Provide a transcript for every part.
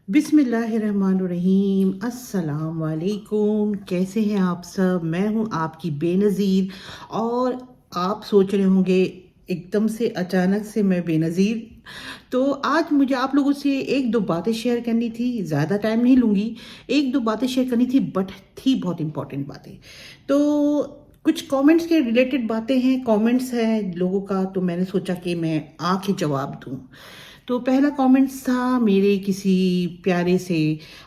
बिस्मिल्लाहिर्रहमानिर्रहीम। अस्सलाम वालेकुम। कैसे हैं आप सब? मैं हूं आपकी बेनज़ीर। और आप सोच रहे होंगे एकदम से अचानक से मैं बेनज़ीर। तो आज मुझे आप लोगों से एक दो बातें शेयर करनी थी। ज़्यादा टाइम नहीं लूँगी। एक दो बातें शेयर करनी थी, बट थी बहुत इम्पोर्टेंट बातें। तो कुछ कमेंट्स के रिलेटेड बातें हैं, कमेंट्स हैं लोगों का, तो मैंने सोचा कि मैं आके जवाब दूं। तो पहला कमेंट्स था मेरे किसी प्यारे से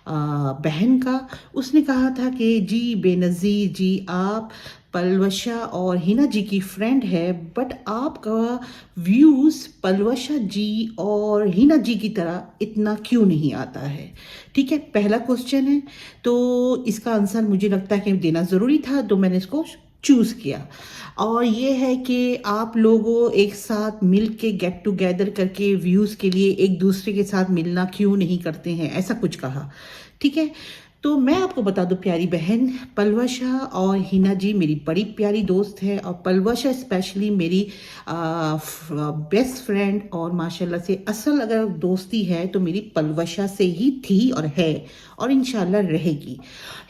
बहन का। उसने कहा था कि जी बेनज़ीर जी, आप पलवशा और हिना जी की फ्रेंड है, बट आपका व्यूज़ पलवशा जी और हिना जी की तरह इतना क्यों नहीं आता है। ठीक है, पहला क्वेश्चन है। तो इसका आंसर मुझे लगता है कि देना ज़रूरी था, तो मैंने इसको चूज़ किया। और ये है कि आप लोगों एक साथ मिल के गेट टुगेदर करके व्यूज़ के लिए एक दूसरे के साथ मिलना क्यों नहीं करते हैं, ऐसा कुछ कहा। ठीक है, तो मैं आपको बता दूं प्यारी बहन, पलवशा और हिना जी मेरी बड़ी प्यारी दोस्त है, और पलवशा स्पेशली मेरी बेस्ट फ्रेंड, और माशाल्लाह से असल अगर दोस्ती है तो मेरी पलवशा से ही थी और है, और इंशाल्लाह रहेगी।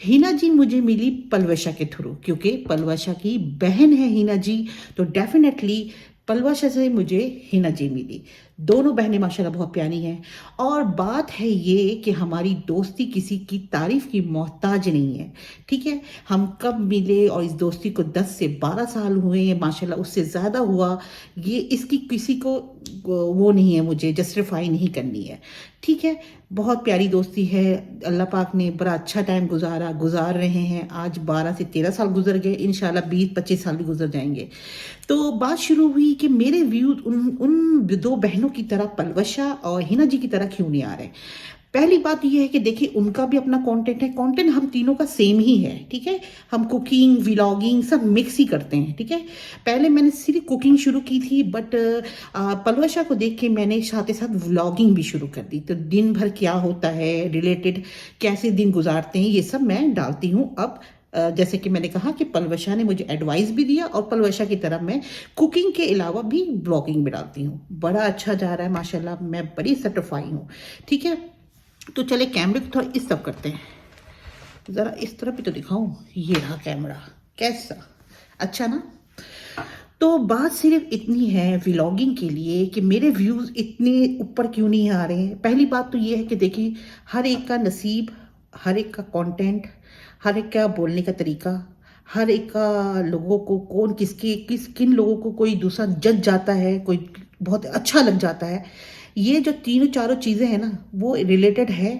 हिना जी मुझे मिली पलवशा के थ्रू, क्योंकि पलवशा की बहन है हिना जी, तो डेफिनेटली पलवशा से मुझे हिना जी मिली। दोनों बहनें माशाल्लाह बहुत प्यारी हैं। और बात है ये कि हमारी दोस्ती किसी की तारीफ की मोहताज नहीं है। ठीक है, हम कब मिले और इस दोस्ती को 10 से 12 साल हुए हैं, माशाल्लाह उससे ज़्यादा हुआ। ये इसकी किसी को वो नहीं है, मुझे जस्टिफाई नहीं करनी है। ठीक है, बहुत प्यारी दोस्ती है। अल्लाह पाक ने बड़ा अच्छा टाइम गुजार रहे हैं। आज 12 से 13 साल गुजर गए, इंशाल्लाह 20-25 साल भी गुजर जाएंगे। तो बात शुरू हुई कि मेरे व्यू उन उन दो बहनों की तरह पलवशा और हिना जी की तरह क्यों नहीं आ रहे। पहली बात यह है कि देखिए उनका भी अपना कंटेंट है, कंटेंट हम तीनों का सेम ही है। ठीक है, हम कुकिंग व्लॉगिंग सब मिक्स ही करते हैं। ठीक है, पहले मैंने सिर्फ कुकिंग शुरू की थी, बट पलवशा को देख के मैंने साथ ही साथ व्लॉगिंग भी शुरू कर दी। तो दिन भर क्या होता है रिलेटेड, कैसे दिन गुजारते हैं, ये सब मैं डालती हूँ अब। जैसे कि मैंने कहा कि पलवशा ने मुझे एडवाइस भी दिया, और पलवशा की तरह मैं कुकिंग के अलावा भी ब्लॉगिंग में डालती हूँ। बड़ा अच्छा जा रहा है माशाल्लाह, मैं बड़ी सेटिस्फाई हूँ। ठीक है, तो चले कैमरे को थोड़ा इस तरफ करते हैं, ज़रा इस तरफ भी तो दिखाऊं। ये रहा कैमरा, कैसा अच्छा ना। तो बात सिर्फ इतनी है व्लॉगिंग के लिए कि मेरे व्यूज़ इतने ऊपर क्यों नहीं आ रहे हैं। पहली बात तो ये है कि देखिए हर एक का नसीब, हर एक का कंटेंट, हर एक का बोलने का तरीका, हर एक का लोगों को कौन किन लोगों को कोई दूसरा जज जाता है, कोई बहुत अच्छा लग जाता है। ये जो तीनों चारों चीज़ें हैं ना, वो रिलेटेड है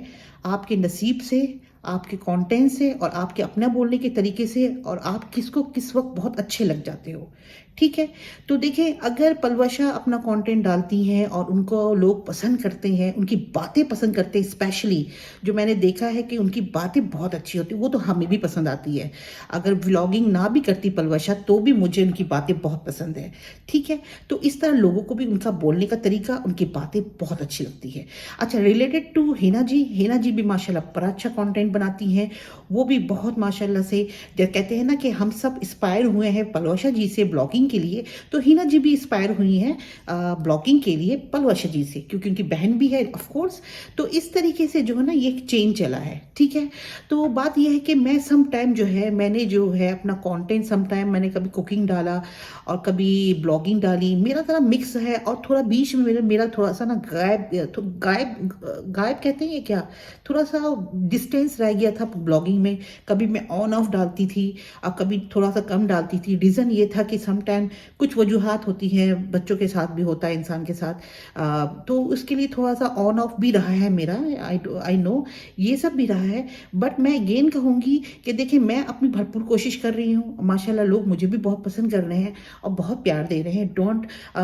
आपके नसीब से, आपके कंटेंट से, और आपके अपना बोलने के तरीके से, और आप किसको किस वक्त बहुत अच्छे लग जाते हो। ठीक है, तो देखिए अगर पलवशा अपना कंटेंट डालती हैं और उनको लोग पसंद करते हैं, उनकी बातें पसंद करते हैं, स्पेशली जो मैंने देखा है कि उनकी बातें बहुत अच्छी होती हैं, वो तो हमें भी पसंद आती है। अगर व्लॉगिंग ना भी करती पलवशा तो भी मुझे उनकी बातें बहुत पसंद है। ठीक है, तो इस तरह लोगों को भी उनका बोलने का तरीका, उनकी बातें बहुत अच्छी लगती है। अच्छा, रिलेटेड टू हिना जी, हिना जी भी माशाल्लाह बड़ा अच्छा कंटेंट बनाती हैं। वो भी बहुत माशाल्लाह से, जब कहते हैं ना कि हम सब इंस्पायर हुए हैं पलवशा जी से ब्लॉगिंग के लिए, तो हिना जी भी इंस्पायर हुई हैं ब्लॉगिंग के लिए पलवशा जी से, क्योंकि उनकी बहन भी है ऑफ कोर्स। तो इस तरीके से जो है ना ये चेंज चला है। ठीक है, तो बात यह है कि मैं सम टाइम जो है मैंने जो है अपना कंटेंट, सम टाइम मैंने कभी कुकिंग डाला और कभी ब्लॉगिंग डाली, मेरा थोड़ा मिक्स है। और थोड़ा बीच में मेरा थोड़ा सा ना गायब कहते हैं क्या, थोड़ा सा डिस्टेंस रह गया था ब्लॉगिंग में। कभी मैं ऑन ऑफ डालती थी और कभी थोड़ा सा कम डालती थी। रीज़न ये था कि सम टाइम कुछ वजूहात होती हैं, बच्चों के साथ भी होता है, इंसान के साथ। तो उसके लिए थोड़ा सा ऑन ऑफ भी रहा है मेरा, आई नो ये सब भी रहा है। बट मैं अगेन कहूँगी कि देखिए मैं अपनी भरपूर कोशिश कर रही हूँ, माशाल्लाह लोग मुझे भी बहुत पसंद कर रहे हैं और बहुत प्यार दे रहे हैं।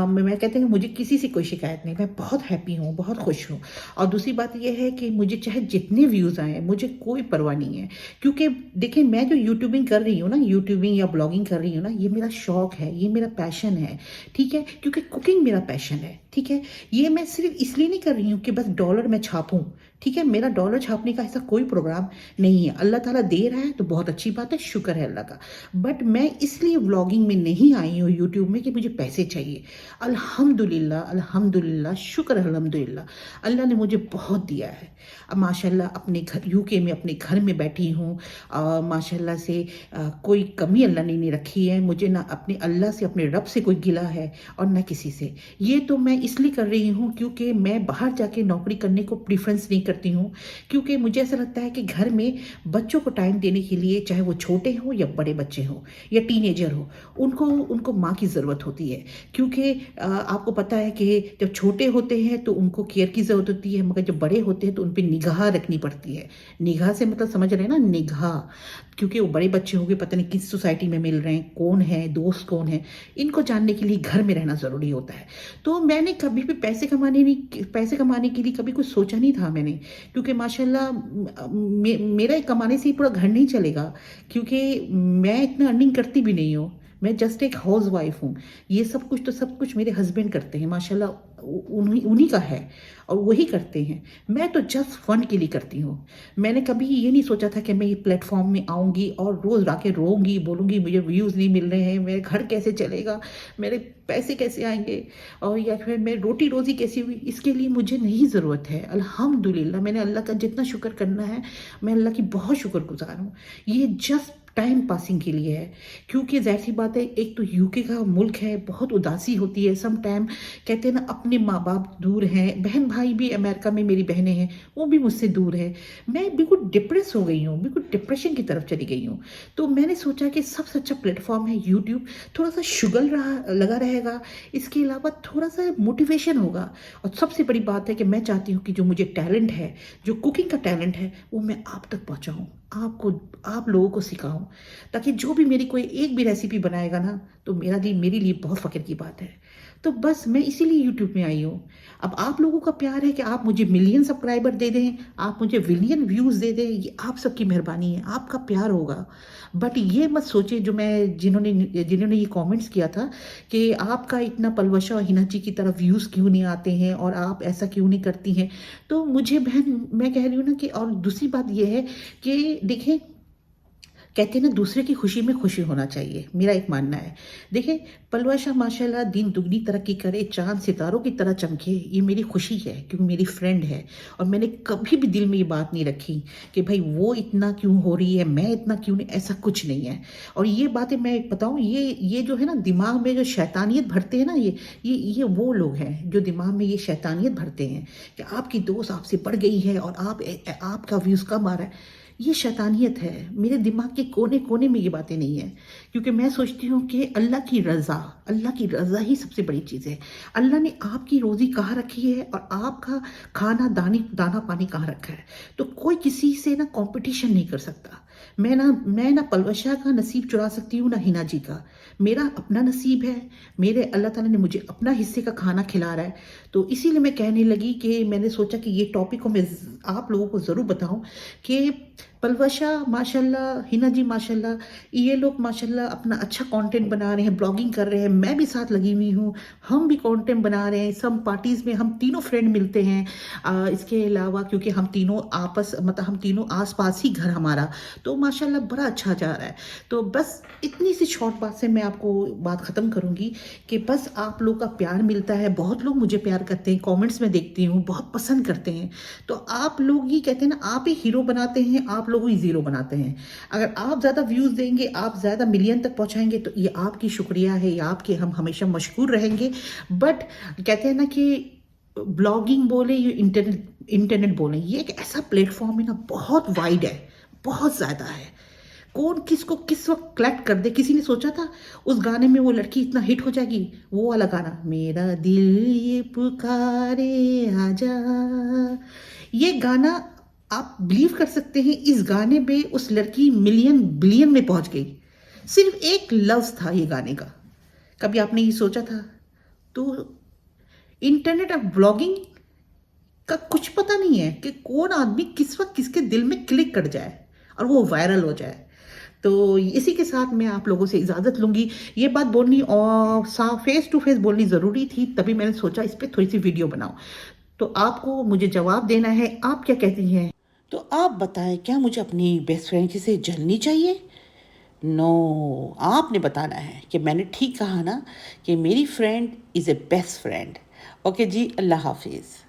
मैं कहते हैं कि मुझे किसी से कोई शिकायत नहीं, मैं बहुत हैप्पी हूँ, बहुत खुश हूँ। और दूसरी बात यह है कि मुझे चाहे जितने व्यूज़ आए मुझे कोई परवाह नहीं है, क्योंकि देखिए मैं जो यूट्यूबिंग कर रही हूँ ना, यूट्यूबिंग या ब्लॉगिंग कर रही हूँ ना, ये मेरा शौक है, ये मेरा पैशन है, ठीक है, क्योंकि कुकिंग मेरा पैशन है, ठीक है। ये मैं सिर्फ इसलिए नहीं कर रही हूँ कि बस डॉलर मैं छापूं, ठीक है। मेरा डॉलर छापने का ऐसा कोई प्रोग्राम नहीं है। अल्लाह ताला दे रहा है तो बहुत अच्छी बात है, शुक्र है अल्लाह का। बट मैं इसलिए व्लॉगिंग में नहीं आई हूँ यूट्यूब में कि मुझे पैसे चाहिए। अल्हम्दुलिल्लाह, अल्हम्दुलिल्लाह, शुक्र है अल्हम्दुलिल्लाह, अल्लाह ने मुझे बहुत दिया है। अब माशाल्लाह अपने घर यूके में अपने घर में बैठी हूँ, माशाल्लाह से कोई कमी अल्लाह ने नहीं रखी है मुझे, ना अपने अल्लाह से अपने रब से कोई गिला है और ना किसी से। ये तो मैं इसलिए कर रही हूँ क्योंकि मैं बाहर जाके नौकरी करने को प्रीफरेंस नहीं करती हूँ, क्योंकि मुझे ऐसा लगता है कि घर में बच्चों को टाइम देने के लिए, चाहे वो छोटे हों या बड़े बच्चे हों या टीनेजर हो, उनको उनको माँ की ज़रूरत होती है। क्योंकि आपको पता है कि जब छोटे होते हैं तो उनको केयर की ज़रूरत होती है, मगर जब बड़े होते हैं तो उन पर निगाह रखनी पड़ती है। निगाह से मतलब समझ रहे हैं ना, निगाह, क्योंकि वो बड़े बच्चे होंगे, पता नहीं किस सोसाइटी में मिल रहे हैं, कौन है दोस्त, कौन है, इनको जानने के लिए घर में रहना ज़रूरी होता है। तो मैंने कभी भी पैसे कमाने के लिए कभी कुछ सोचा नहीं था मैंने, क्योंकि माशाल्लाह मेरा कमाने से ही पूरा घर नहीं चलेगा, क्योंकि मैं इतना अर्निंग करती भी नहीं हूँ। मैं जस्ट एक हाउस वाइफ हूँ। ये सब कुछ मेरे हस्बैंड करते हैं, माशाल्लाह उन्हीं का है और वही करते हैं। मैं तो जस्ट फन के लिए करती हूँ। मैंने कभी ये नहीं सोचा था कि मैं ये प्लेटफॉर्म में आऊँगी और रोज़ आके रोऊंगी, बोलूँगी मुझे व्यूज़ नहीं मिल रहे हैं, मेरे घर कैसे चलेगा, मेरे पैसे कैसे आएंगे, और या फिर मैं रोटी रोज़ी कैसी हुई। इसके लिए मुझे नहीं ज़रूरत है। अल्हम्दुलिल्लाह, मैंने अल्लाह का जितना शुक्र करना है, मैं अल्लाह की बहुत शुक्रगुजार हूँ। ये जस्ट टाइम पासिंग के लिए है, क्योंकि ज़ाहिर सी बात है, एक तो यूके का मुल्क है, बहुत उदासी होती है सम टाइम। कहते हैं ना, अपने माँ बाप दूर हैं, बहन भाई भी अमेरिका में मेरी बहनें हैं, वो भी मुझसे दूर है। मैं बिल्कुल डिप्रेस हो गई हूँ, बिल्कुल डिप्रेशन की तरफ चली गई हूँ। तो मैंने सोचा कि सबसे अच्छा प्लेटफॉर्म है यूट्यूब। थोड़ा सा शुगल लगा रहेगा, इसके अलावा थोड़ा सा मोटिवेशन होगा, और सबसे बड़ी बात है कि मैं चाहती हूँ कि जो मुझे टैलेंट है, जो कुकिंग का टैलेंट है, वो मैं आप तक पहुँचाऊँ, आप लोगों को सिखाऊं, ताकि जो भी मेरी कोई एक भी रेसिपी बनाएगा ना, तो मेरे लिए बहुत फ़ख्र की बात है। तो बस मैं इसीलिए यूट्यूब में आई हूँ। अब आप लोगों का प्यार है कि आप मुझे मिलियन सब्सक्राइबर दे दें, आप मुझे बिलियन व्यूज़ दे दें, ये आप सबकी मेहरबानी है, आपका प्यार होगा। बट ये मत सोचे जिन्होंने ये कमेंट्स किया था कि आपका इतना पलवशा और हिना जी की तरफ व्यूज़ क्यों नहीं आते हैं और आप ऐसा क्यों नहीं करती हैं। तो मुझे बहन, मैं कह रही हूँ ना कि, और दूसरी बात ये है कि देखें, कहते हैं ना, दूसरे की खुशी में खुशी होना चाहिए, मेरा एक मानना है। देखें, पलवाशा माशाल्लाह दिन दुगनी तरक्की करे, चांद सितारों की तरह चमके, ये मेरी खुशी है, क्योंकि मेरी फ्रेंड है। और मैंने कभी भी दिल में ये बात नहीं रखी कि भाई वो इतना क्यों हो रही है, मैं इतना क्यों नहीं, ऐसा कुछ नहीं है। और ये बातें मैं बताऊँ, ये जो है ना, दिमाग में जो शैतानियत भरते हैं ना, ये वो लोग हैं जो दिमाग में ये शैतानियत भरते हैं कि आपकी दोस्त आपसे बढ़ गई है और आपका व्यूज़ कम आ रहा है। ये शैतानियत है। मेरे दिमाग के कोने कोने में ये बातें नहीं है, क्योंकि मैं सोचती हूँ कि अल्लाह की रज़ा ही सबसे बड़ी चीज़ है। अल्लाह ने आपकी रोज़ी कहाँ रखी है और आपका दाना पानी कहाँ रखा है। तो कोई किसी से ना कंपटीशन नहीं कर सकता। मैं ना पलवशा का नसीब चुरा सकती हूँ, ना हिना जी का। मेरा अपना नसीब है, मेरे अल्लाह ताला ने मुझे अपना हिस्से का खाना खिला रहा है। तो इसीलिए मैं कहने लगी कि मैंने सोचा कि ये टॉपिक को मैं आप लोगों को ज़रूर बताऊं कि पलवशा माशाल्लाह, हिना जी माशाल्लाह, ये लोग माशाल्लाह अपना अच्छा कंटेंट बना रहे हैं, ब्लॉगिंग कर रहे हैं, मैं भी साथ लगी हुई हूँ, हम भी कंटेंट बना रहे हैं। सब पार्टीज़ में हम तीनों फ्रेंड मिलते हैं। इसके अलावा क्योंकि हम तीनों आस पास ही घर हमारा, तो माशाल्लाह बड़ा अच्छा जा रहा है। तो बस इतनी सी शॉर्ट बात से मैं आपको बात ख़त्म करूँगी कि बस आप लोग का प्यार मिलता है, बहुत लोग मुझे प्यार करते हैं, कमेंट्स में देखती हूँ, बहुत पसंद करते हैं। तो आप लोग ही कहते हैं ना, आप ही हीरो बनाते हैं, आप लोग ही ज़ीरो बनाते हैं। अगर आप ज़्यादा व्यूज़ देंगे, आप ज़्यादा मिलियन तक पहुँचाएंगे, तो ये आपकी शुक्रिया है, ये आपके, हम हमेशा मशकूर रहेंगे। बट कहते हैं ना कि ब्लॉगिंग बोले, ये इंटरनेट बोले, ये एक ऐसा प्लेटफॉर्म है ना, बहुत वाइड है, बहुत ज़्यादा है। कौन किसको किस वक्त कलेक्ट कर दे। किसी ने सोचा था उस गाने में वो लड़की इतना हिट हो जाएगी, वो वाला गाना, मेरा दिल ये पुकारे आजा। ये गाना आप बिलीव कर सकते हैं, इस गाने पे उस लड़की मिलियन बिलियन में पहुंच गई। सिर्फ एक लफ्ज था ये गाने का। कभी आपने ये सोचा था? तो इंटरनेट और ब्लॉगिंग का कुछ पता नहीं है कि कौन आदमी किस वक्त किसके दिल में क्लिक कर जाए और वो वायरल हो जाए। تو اسی کے ساتھ میں آپ لوگوں سے اجازت لوں گی. یہ بات بولنی اور فیس ٹو فیس بولنی ضروری تھی، تبھی میں نے سوچا اس پہ تھوڑی سی ویڈیو بناؤں. تو آپ کو مجھے جواب دینا ہے، آپ کیا کہتی ہیں؟ تو آپ بتائیں، کیا مجھے اپنی بیسٹ فرینڈ سے جلنی چاہیے؟ نو، آپ نے بتانا ہے کہ میں نے ٹھیک کہا نا، کہ میری friend is a best friend. Okay جی، اللہ حافظ.